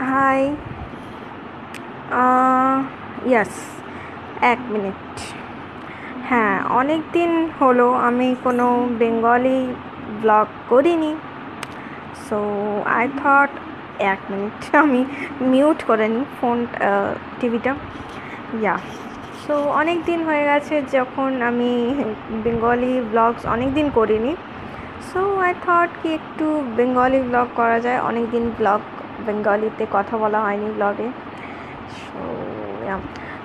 High. ইয়াস, 1 minute. হ্যাঁ, অনেক দিন হলো আমি কোনো বেঙ্গলি ব্লগ করিনি। সো আই থট 1 মিনিট আমি মিউট করে নিই টিভিটা। ইয়া, সো অনেক দিন হয়ে গেছে যখন আমি বেঙ্গলি ব্লগস অনেক দিন করিনি। সো আই থট কি একটু বেঙ্গলি ব্লগ করা যায়, অনেক দিন ব্লগ বেঙ্গলিতে কথা বলা হয়নি ব্লগে। সো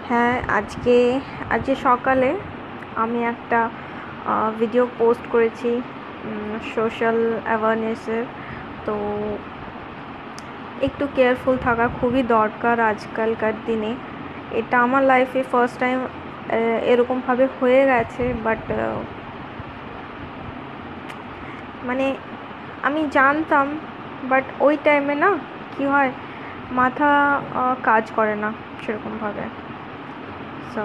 হ্যাঁ, আজকে সকালে আমি একটা ভিডিও পোস্ট করেছি সোশ্যাল অ্যাওয়ারনেসের। তো একটু কেয়ারফুল থাকা খুবই দরকার আজকালকার দিনে। এটা আমার লাইফে ফার্স্ট টাইম এরকমভাবে হয়ে গেছে, বাট মানে আমি জানতাম, বাট ওই টাইমে না কি হয়, মাথা কাজ করে না সেরকমভাবে। সো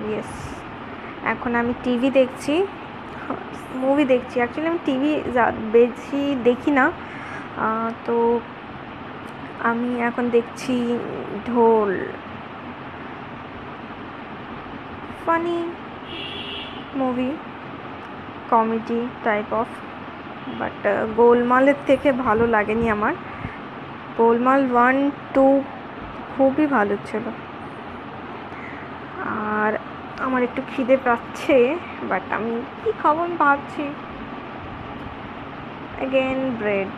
ইয়েস, এখন আমি টিভি দেখছি, মুভি দেখছি। অ্যাকচুয়ালি আমি টিভি বেশি দেখি না। তো আমি এখন দেখছি Dhol, funny movie, comedy type of. But গোলমালের থেকে ভালো লাগেনি আমার। গোলমাল 1, 2 খুবই ভালো ছিল। আর আমার একটু খিদে পাচ্ছে, বাট আমি কী খাবো আমি ভাবছি। Again bread.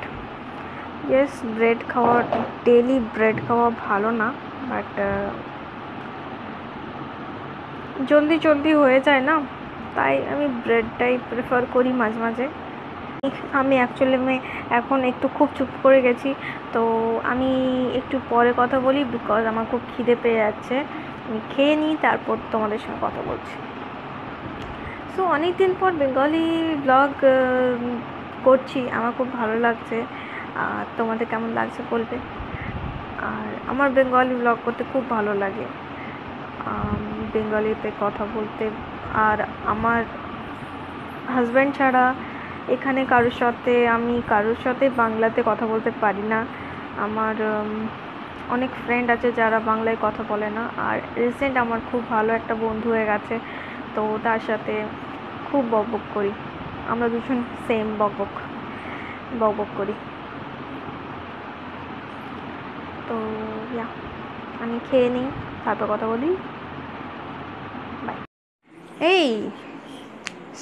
ইয়েস, ব্রেড খাওয়া, ডেলি ব্রেড খাওয়া ভালো না, বাট জলদি জলদি হয়ে যায় না, তাই আমি ব্রেডটাই প্রেফার করি মাঝে মাঝে। আমি অ্যাকচুয়ালি এখন একটু খুব চুপ করে গেছি, তো আমি একটু পরে কথা বলি, বিকজ আমার খুব খিদে পেয়ে যাচ্ছে। আমি খেয়ে নিই, তারপর তোমাদের সঙ্গে কথা বলছি। সো অনেক দিন পর বেঙ্গলি ব্লগ করছি, আমার খুব ভালো লাগছে। আর তোমাদের কেমন লাগছে বলবে। আর আমার বেঙ্গলি ব্লগ করতে খুব ভালো লাগে, বেঙ্গলিতে কথা বলতে। আর আমার হাজব্যান্ড ছাড়া এখানে আমি কারোর সাথে বাংলাতে কথা বলতে পারি না। আমার অনেক ফ্রেন্ড আছে যারা বাংলায় কথা বলে না। আর রিসেন্ট আমার খুব ভালো একটা বন্ধু হয়ে গেছে, তো তার সাথে খুব বকবক করি। আমরা দুজন সেম বকবক করি। তো ইয়া, আমি খেয়ে নিই, তারপর কথা বলি। বাই। এই,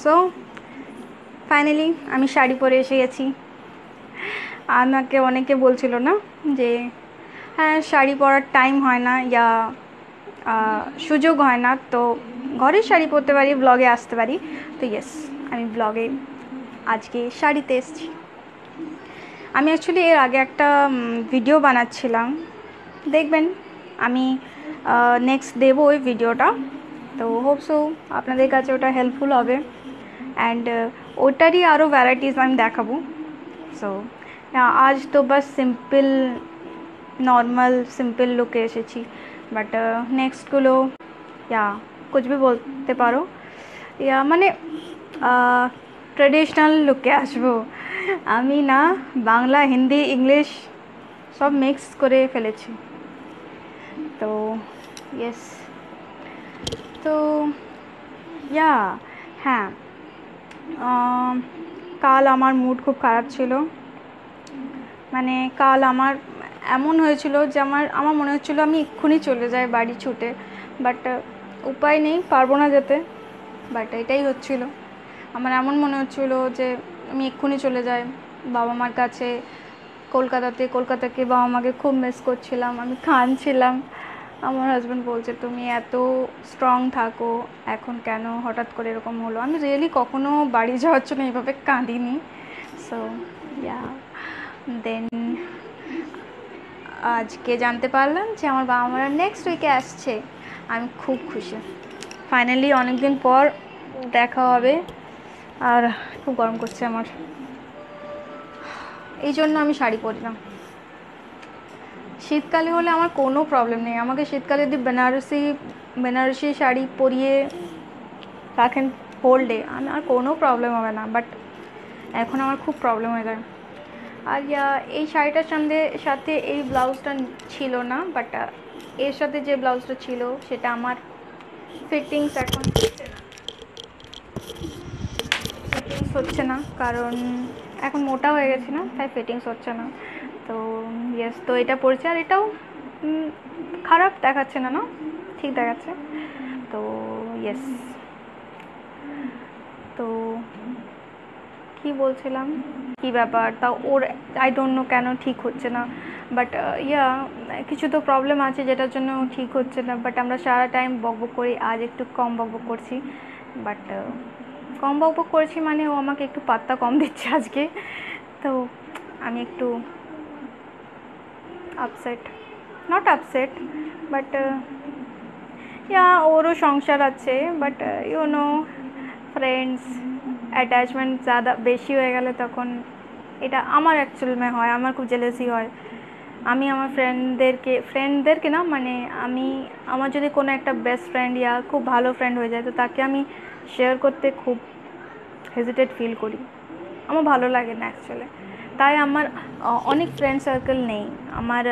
সো ফাইনালি আমি শাড়ি পরে এসে গেছি। আমাকে অনেকে বলছিল না যে হ্যাঁ, শাড়ি পরার টাইম হয় না, ইয়া সুযোগ হয় না, তো ঘরে শাড়ি পরতে পারি, ব্লগে আসতে পারি। তো ইয়েস, আমি ব্লগে আজকে শাড়িতে এসেছি। আমি অ্যাকচুয়ালি এর আগে একটা ভিডিও বানাচ্ছিলাম, দেখবেন। আমি নেক্সট দেবো ওই ভিডিওটা, তো হোপসো আপনাদের কাছে ওটা হেল্পফুল হবে। অ্যান্ড ওটারই আরও ভ্যারাইটিস আমি দেখাবো। সো आज तो बस नॉर्मल सिंपल लुके एसेছি, বাট নেক্সটগুলো ইয়া कुछ भी বলতে পারো, ইয়া মানে ট্রেডিশনাল লুকে আসবো আমি। না, বাংলা হিন্দি ইংলিশ সব মিক্স করে ফেলেছি। তো ইয়েস, তো ইয়া হ্যাঁ, কাল আমার মুড খুব খারাপ ছিল। মানে কাল আমার এমন হয়েছিল যে আমার মনে হচ্ছিলো আমি এক্ষুনি চলে যাই বাড়ি ছুটে, বাট উপায় নেই, পারবো না যেতে। বাট এটাই হচ্ছিলো, আমার এমন মনে হচ্ছিলো যে আমি এক্ষুনি চলে যাই বাবা মার কাছে। কলকাতাকে বাবা মাকে খুব মিস করছিলাম, আমি কাঁদছিলাম। আমার হাজব্যান্ড বলছে তুমি এত স্ট্রং থাকো, এখন কেন হঠাৎ করে এরকম হলো। আমি রিয়েলি কখনো বাড়ি যাওয়ার জন্য এইভাবে কাঁদিনি। সো ইয়া, দেন আজকে জানতে পারলাম যে আমার বাবা মারা নেক্সট উইকে আসছে। আমি খুব খুশি, ফাইনালি অনেক দিন পর দেখা হবে। আর খুব গরম করছে আমার, এই জন্য আমি শাড়ি পরি না। শীতকালে হলে আমার কোনো প্রবলেম নেই, আমাকে শীতকালে যদি বেনারসি শাড়ি পরিয়ে রাখেন হোল ডে, আমার কোনো প্রবলেম হবে না। বাট এখন আমার খুব প্রবলেম হয়ে যায়। আর এই শাড়িটার সাথে এই ব্লাউজটা ছিল না, বাট এর সাথে যে ব্লাউজটা ছিল সেটা আমার ফিটিংস এখন হচ্ছে না, কারণ এখন মোটা হয়ে গেছে না, তাই ফিটিংস হচ্ছে না। তো ইয়েস, তো এটা পড়ছে, আর এটাও খারাপ দেখাচ্ছে না, না ঠিক দেখাচ্ছে। তো ইয়েস, তো কি বলছিলাম, কি ব্যাপার তা ওর, আই ডোন্ট নো কেন ঠিক হচ্ছে না, বাট কিছু তো প্রবলেম আছে যেটার জন্য ঠিক হচ্ছে না। বাট আমরা সারা টাইম বকবক করি, আজ একটু কম বকবক করছি, বাট কম বকবক করছি মানে ও আমাকে একটু পাত্তা কম দিচ্ছে আজকে। তো আমি একটু আপসেট, নট আপসেট, বাট ওরও সংসার আছে, বাট নো, ফ্রেন্ডস অ্যাটাচমেন্ট ज़्यादा বেশি হয়ে গেলে তখন এটা আমার অ্যাকচুয়াল হয়, আমার খুব জেলেসি হয়। আমি আমার ফ্রেন্ডদেরকে না, মানে আমার যদি কোনো একটা বেস্ট ফ্রেন্ড খুব ভালো ফ্রেন্ড হয়ে যায়, তো তাকে আমি শেয়ার করতে খুব হেজিটেট ফিল করি, আমার ভালো লাগে না অ্যাকচুয়ালি। তাই আমার অনেক ফ্রেন্ড সার্কেল নেই, আমার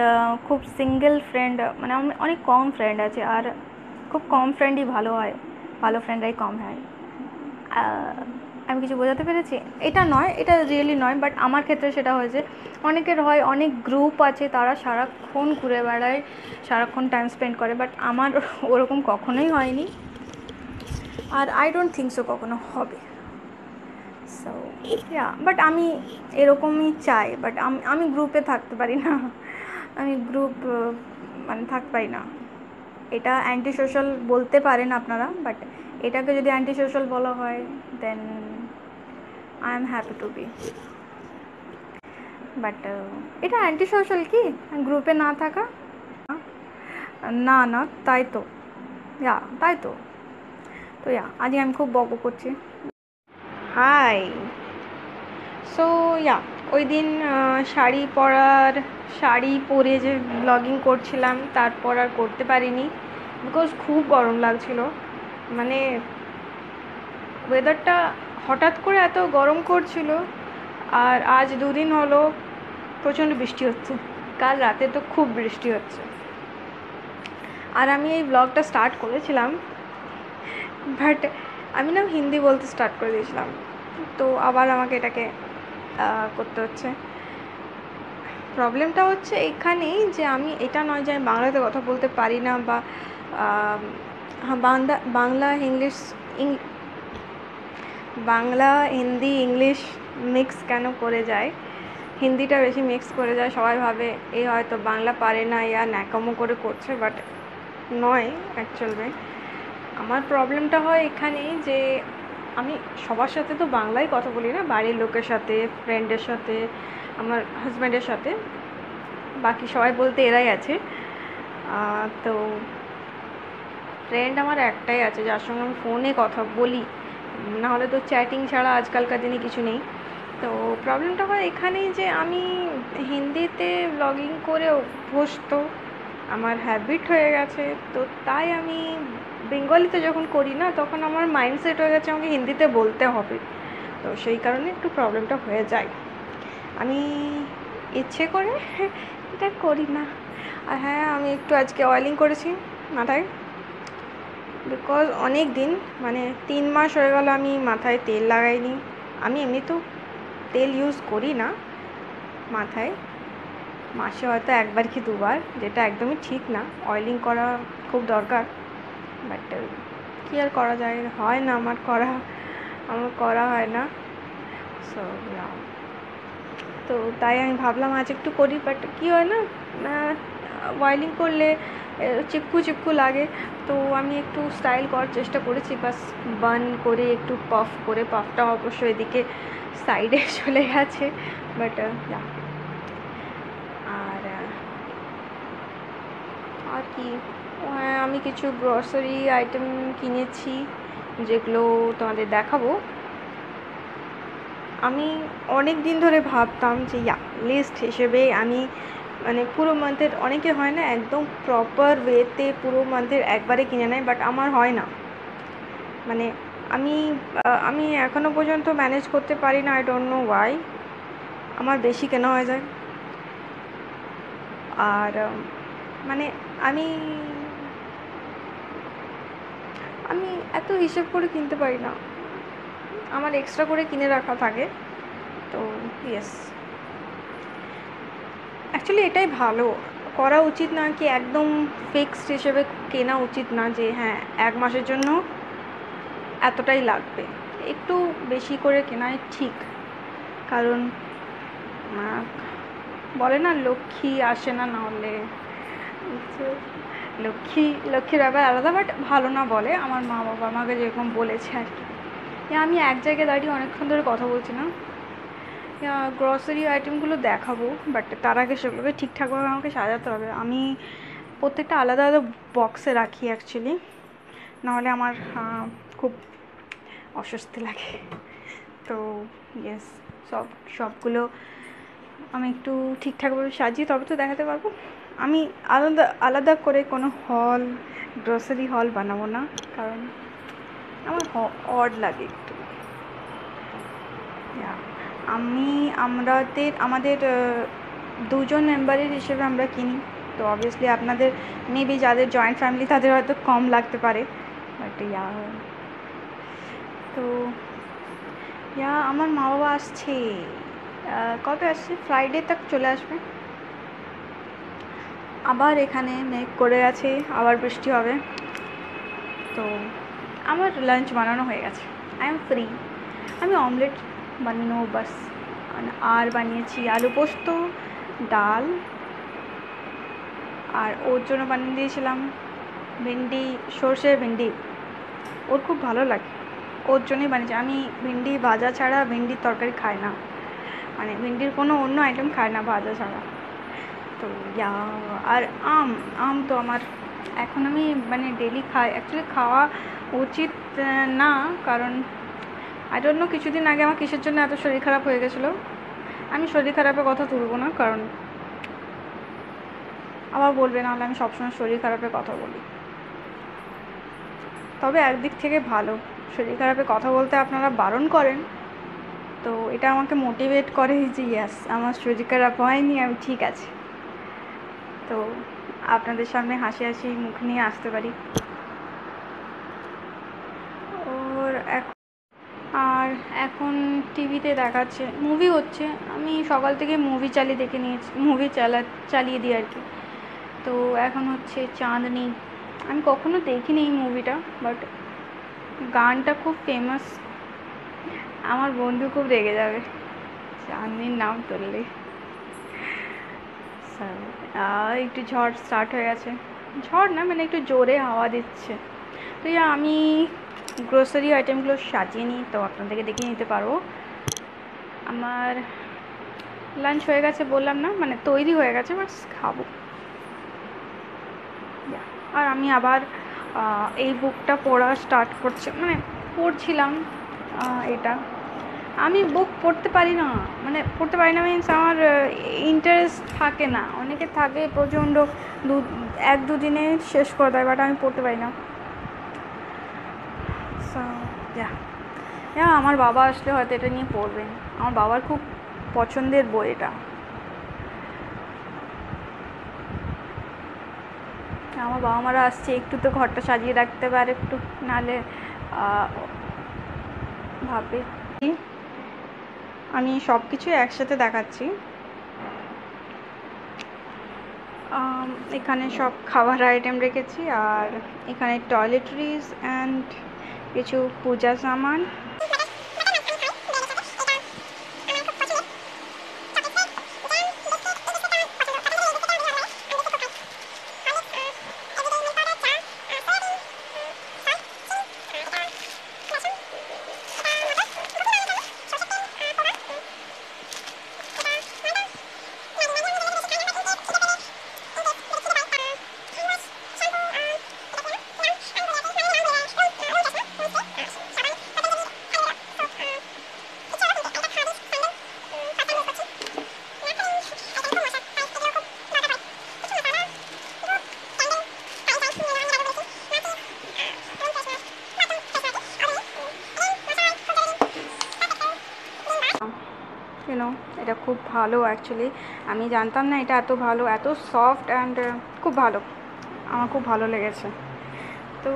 খুব সিঙ্গেল ফ্রেন্ড, মানে আমার অনেক কম ফ্রেন্ড আছে, আর খুব কম ফ্রেন্ডই ভালো হয়, ভালো ফ্রেন্ডরাই কম হয়। আমি কিছু বোঝাতে পেরেছি? এটা নয়, এটা রিয়েলি নয়, বাট আমার ক্ষেত্রে সেটা হয়েছে। অনেকের হয়, অনেক গ্রুপ আছে, তারা সারাক্ষণ ঘুরে বেড়ায়, সারাক্ষণ টাইম স্পেন্ড করে, বাট আমার ওরকম কখনোই হয়নি, আর আই ডোন্ট থিঙ্ক সো কখনো হবে। সো বাট আমি এরকমই চাই, বাট আমি গ্রুপে থাকতে পারি না, আমি গ্রুপ মানে থাকতে পারি না। এটা অ্যান্টি সোশ্যাল বলতে পারেন আপনারা, বাট এটাকে যদি অ্যান্টি সোশ্যাল বলা হয়, then I am happy to be. But এটা অ্যান্টি সোশ্যাল কি গ্রুপে না থাকা? না না, তাই তো, তাই তো। তো আজকে আমি খুব বকবক করছি। হাই। সো ওই দিন শাড়ি পরে যে ব্লগিং করছিলাম, তারপর আর করতে পারিনি, বিকজ খুব গরম লাগছিল। মানে ওয়েদারটা হঠাৎ করে এত গরম করছিল, আর আজ দুদিন হলো প্রচণ্ড বৃষ্টি হচ্ছে, কাল রাতে তো খুব বৃষ্টি হচ্ছে। আর আমি এই ব্লগটা স্টার্ট করেছিলাম, বাট আমি না হিন্দি বলতে স্টার্ট করে দিয়েছিলাম, তো আবার আমাকে এটাকে করতে হচ্ছে। প্রবলেমটা হচ্ছে এখানেই যে আমি, এটা নয় যে আমি বাংলাতে কথা বলতে পারি না, বা বাংলা হিন্দি ইংলিশ মিক্স কেন করে যায়, হিন্দিটা বেশি মিক্স করে যায়, সবাই ভাবে এই হয়তো বাংলা পারে না, ন্যাকামো করে করছে, বাট নয় অ্যাকচুয়ালি। আমার প্রবলেমটা হয় এখানেই যে আমি সবার সাথে তো বাংলায় কথা বলি না, বাড়ির লোকের সাথে, ফ্রেন্ডের সাথে, আমার হাজব্যান্ডের সাথে, বাকি সবাই বলতে এরাই আছে। তো ফ্রেন্ড আমার একটাই আছে যার সঙ্গে আমি ফোনে কথা বলি, নাহলে তো চ্যাটিং ছাড়া আজকালকার দিনে কিছু নেই। তো প্রবলেমটা হয় এখানেই যে আমি হিন্দিতে ব্লগিং করে অভ্যস্ত, আমার হ্যাবিট হয়ে গেছে, তো তাই আমি বেঙ্গলিতে যখন করি না, তখন আমার মাইন্ডসেট হয়ে গেছে আমাকে হিন্দিতে বলতে হবে, তো সেই কারণে একটু প্রবলেমটা হয়ে যায়। আমি ইচ্ছে করে এটা করি না। আর হ্যাঁ, আমি একটু আজকে অয়েলিং করেছি মাথায়, বিকজ অনেক দিন, মানে 3 মাস হয়ে গেল আমি মাথায় তেল লাগাইনি। আমি এমনি তো তেল ইউজ করি না মাথায়, মাসে হয়তো একবার কি দুবার, যেটা একদমই ঠিক না, অয়েলিং করা খুব দরকার, বাট কী আর করা যায়, হয় না আমার করা হয় না। সো তো তাই আমি ভাবলাম আজ একটু করি, বাট কী হয় না, অয়েলিং করলে চিপকু লাগে, তো আমি একটু স্টাইল করার চেষ্টা করেছি, বাস বান করে একটু পাফ করে, পাফটা অবশ্য এদিকে সাইডে চলে গেছে, বাট আর কি, হ্যাঁ আমি কিছু গ্রসারি আইটেম কিনেছি, যেগুলো তোমাদের দেখাবো। আমি অনেক দিন ধরে ভাবতাম যে লিস্ট হিসেবে আমি, মানে পুরো মান্থের, অনেকে হয় না একদম প্রপার ওয়েতে পুরো মান্থের একবারে কিনে নেয়, বাট আমার হয় না, মানে আমি এখনও পর্যন্ত ম্যানেজ করতে পারি না, আই ডোন্ট নো ওয়াই। আমার বেশি কেনা হয়ে যায়। আর মানে আমি আমি এত হিসেব করে কিনতে পারি না, আমার এক্সট্রা করে কিনে রাখা থাকে। তো ইয়েস, অ্যাকচুয়ালি এটাই ভালো, করা উচিত না কি একদম ফিক্সড হিসেবে কেনা উচিত না যে হ্যাঁ 1 মাসের জন্য এতটাই লাগবে। একটু বেশি করে কেনাই ঠিক, কারণ বলে না লক্ষ্মী আসে না না হলে, লক্ষ্মীর ব্যাপার আলাদা, বাট ভালো না বলে, আমার মা বাবা আমাকে যেরকম বলেছে আর কি। আমি এক জায়গায় দাঁড়িয়ে অনেকক্ষণ ধরে কথা বলছি না, গ্রসারি আইটেমগুলো দেখাবো, বাট তার আগে সেগুলোকে ঠিকঠাকভাবে আমাকে সাজাতে হবে। আমি প্রত্যেকটা আলাদা আলাদা বক্সে রাখি অ্যাকচুয়ালি, নাহলে আমার খুব অস্বস্তি লাগে। তো ইয়েস, সবগুলো আমি একটু ঠিকঠাকভাবে সাজিয়ে তবে তো দেখাতে পারবো। আমি আলাদা আলাদা করে কোনো হল, গ্রসারি হল বানাবো না, কারণ আমার অড লাগে একটু। আমাদের 2জন মেম্বারের হিসেবে আমরা কিনি, তো অবভিয়াসলি আপনাদের মেবি যাদের জয়েন্ট ফ্যামিলি তাদের হয়তো কম লাগতে পারে, বাট তো আমার মা বাবা আসছে, কবে আসছে, ফ্রাইডে তক চলে আসবে। আবার এখানে মেঘ করে আছে, আবার বৃষ্টি হবে। তো আমার লাঞ্চ বানানো হয়ে গেছে, আই এম ফ্রি। আমি অমলেট বানিয়ে নেবো বাস। আর বানিয়েছি আলু পোস্ত, ডাল, আর ওর জন্য বানিয়ে দিয়েছিলাম ভিন্ডি, সর্ষের ভিন্ডি, ওর খুব ভালো লাগে, ওর জন্যই বানিয়েছি। আমি ভিন্ডি ভাজা ছাড়া ভিন্ডির তরকারি খাই না, মানে ভিন্ডির কোনো অন্য আইটেম খাই না ভাজা ছাড়া। তো আর আম তো আমার এখন আমি মানে ডেলি খাই, অ্যাকচুয়ালি খাওয়া উচিত না, কারণ আই ডোন্ট নো কিছুদিন আগে আমার কিসের জন্য এত শরীর খারাপ হয়ে গেছিলো। আমি শরীর খারাপের কথা তুলব না, কারণ আবার বলবে নাহলে আমি সবসময় শরীর খারাপের কথা বলি। তবে একদিক থেকে ভালো, শরীর খারাপের কথা বলতে আপনারা বারণ করেন, তো এটা আমাকে মোটিভেট করে যে ইয়েস আমার শরীর খারাপ হয়নি, আমি ঠিক আছে, তো আপনাদের সামনে হাসি হাসি মুখ নিয়ে আসতে পারি। আর এখন টিভিতে দেখাচ্ছে, মুভি হচ্ছে, আমি সকাল থেকে মুভি চালিয়ে দিই আর কি। তো এখন হচ্ছে চাঁদনি, আমি কখনো দেখিনি এই মুভিটা, বাট গানটা খুব ফেমাস, আমার বন্ধু খুব রেগে যাবে চাঁদনির নাম তুললে। একটু ঝড় স্টার্ট হয়ে গেছে, ঝড় না মানে একটু জোরে হাওয়া দিচ্ছে। তো আমি গ্রোসারি আইটেমগুলো সাজিয়ে নিই, তো আপনাদেরকে দেখিয়ে নিতে পারবো। আমার লাঞ্চ হয়ে গেছে বললাম না, মানে তৈরি হয়ে গেছে, বাস খাবো। আর আমি আবার এই বুকটা পড়া স্টার্ট মানে পড়ছিলাম। এটা আমি বুক পড়তে পারি না, মানে পড়তে পারি না মিনস আমার ইন্টারেস্ট থাকে না, অনেকে থাকে প্রচণ্ড 1-2 দিনে শেষ করে দেয়, বাট আমি পড়তে পারি না। সো আমার বাবা আসলে হয়তো এটা নিয়ে পড়বেন, আমার বাবার খুব পছন্দের বই এটা। আমার বাবা মারা আসছে, একটু তো ঘরটা সাজিয়ে রাখতে পারে একটু, নাহলে ভাবে। আমি সব কিছুই একসাথে দেখাচ্ছি। এখানে সব খাবার আইটেম রেখেছি, আর এখানে টয়লেট্রিজ অ্যান্ড কিছু পূজা সামান। এটা খুব ভালো অ্যাকচুয়ালি, আমি জানতাম না এটা এত ভালো, এত সফট অ্যান্ড খুব ভালো, আমার খুব ভালো লেগেছে। তো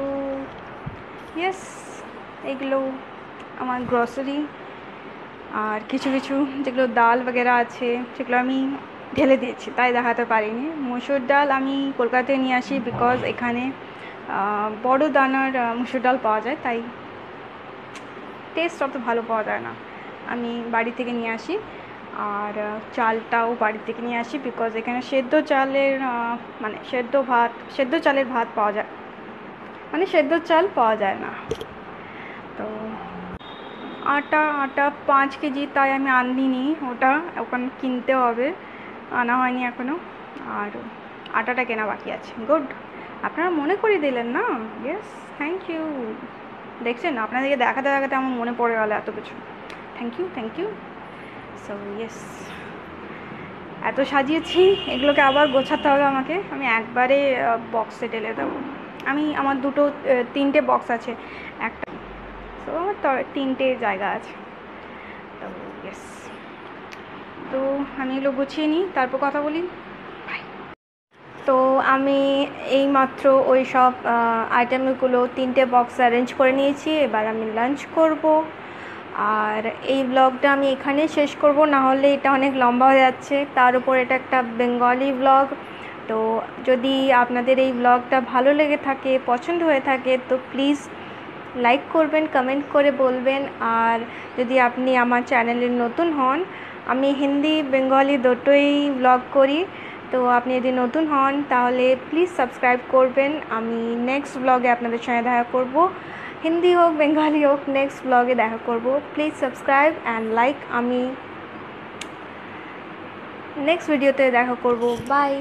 ইয়েস, এগুলো আমার গ্রসারি। আর কিছু কিছু যেগুলো ডাল বগেরা আছে সেগুলো আমি ঢেলে দিয়েছি, তাই দেখাতে পারিনি। মসুর ডাল আমি কলকাতায় নিয়ে আসি, বিকজ এখানে বড় দানার মসুর ডাল পাওয়া যায়, তাই টেস্ট অত ভালো পাওয়া যায় না, আমি বাড়ি থেকে নিয়ে আসি। আর চালটাও বাড়ি থেকে নিয়ে আসি, বিকজ এখানে সেদ্ধ চালের মানে সেদ্ধ চালের ভাত পাওয়া যায়, মানে সেদ্ধ চাল পাওয়া যায় না। তো আটা 5 কেজি, তাই আমি আনিনি, ওটা ওখানে কিনতে হবে, আনা হয়নি এখনও। আর আটাটা কেনা বাকি আছে। গুড, আপনারা মনে করিয়ে দিলেন না, ইয়েস, থ্যাংক ইউ। দেখছেন, আপনাদেরকে দেখাতে দেখাতে আমার মনে পড়ে গেল এত কিছু, থ্যাংক ইউ। সো ইয়েস, এত সাজিয়েছি, এগুলোকে আবার গোছাতে হবে আমাকে, আমি একবারে বক্সে ঢেলে দেবো। আমার 3টে বক্স আছে, একটা, তো আমার 3টে জায়গা আছে। তো ইয়েস, তো আমি এগুলো গুছিয়ে নিই, তারপর কথা বলি। তো আমি এইমাত্র ওই সব আইটেমগুলো 3টে বক্স অ্যারেঞ্জ করে নিয়েছি, এবার আমি লাঞ্চ করব। আর এই ব্লগটা আমি এখানেই শেষ করব, না হলে এটা অনেক লম্বা হয়ে যাচ্ছে, তার উপর এটা একটা বেঙ্গলি ব্লগ। তো যদি আপনাদের এই ব্লগটা ভালো লেগে থাকে, পছন্দ হয়ে থাকে, তো প্লিজ লাইক করবেন, কমেন্ট করে বলবেন। আর যদি আপনি আমার চ্যানেলের নতুন হন, আমি হিন্দি বেঙ্গলি দুটোই ব্লগ করি, তো আপনি যদি নতুন হন তাহলে প্লিজ সাবস্ক্রাইব করবেন। আমি নেক্সট ব্লগে আপনাদের সঙ্গে দেখা করব, হিন্দি হোক বেঙ্গলি হোক, নেক্সট ব্লগে দেখা করব। Please subscribe and like. আমি নেক্সট ভিডিওতে দেখা করব। বাই।